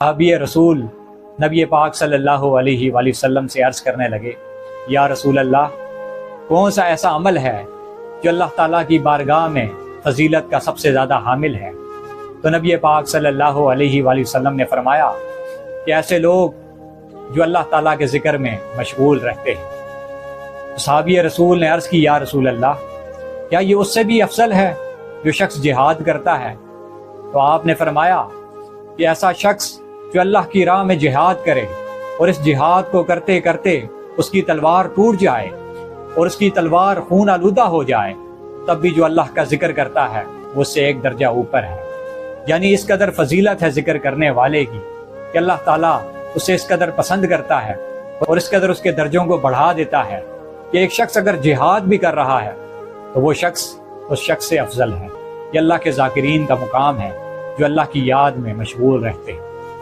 सहाबी रसूल नबी पाक सल्लल्लाहु अलैहि वसल्लम से अर्ज़ करने लगे, या रसूल अल्लाह, कौन सा ऐसा अमल है जो अल्लाह ताला की बारगाह में फजीलत का सबसे ज़्यादा हामिल है। तो नबी पाक सल्लल्लाहु अलैहि वसल्लम ने फरमाया कि ऐसे लोग जो अल्लाह ताला के ज़िक्र में मशगूल रहते हैं। तो सहाबी रसूल ने अर्ज़ की, या रसूल अल्लाह, क्या ये उससे भी अफजल है जो शख्स जिहाद करता है? तो आपने फरमाया कि ऐसा शख्स जो अल्लाह की राह में जिहाद करे और इस जिहाद को करते करते उसकी तलवार टूट जाए और उसकी तलवार खून आलूदा हो जाए, तब भी जो अल्लाह का जिक्र करता है वो उससे एक दर्जा ऊपर है। यानी इस कदर फजीलत है जिक्र करने वाले की कि अल्लाह ताला उसे इस कदर पसंद करता है और इस कदर उसके दर्जों को बढ़ा देता है कि एक शख्स अगर जिहाद भी कर रहा है तो वो शख्स उस शख्स से अफजल है। ये अल्लाह के ज़ाकिरीन का मुकाम है जो अल्लाह की याद में मशगूल रहते हैं।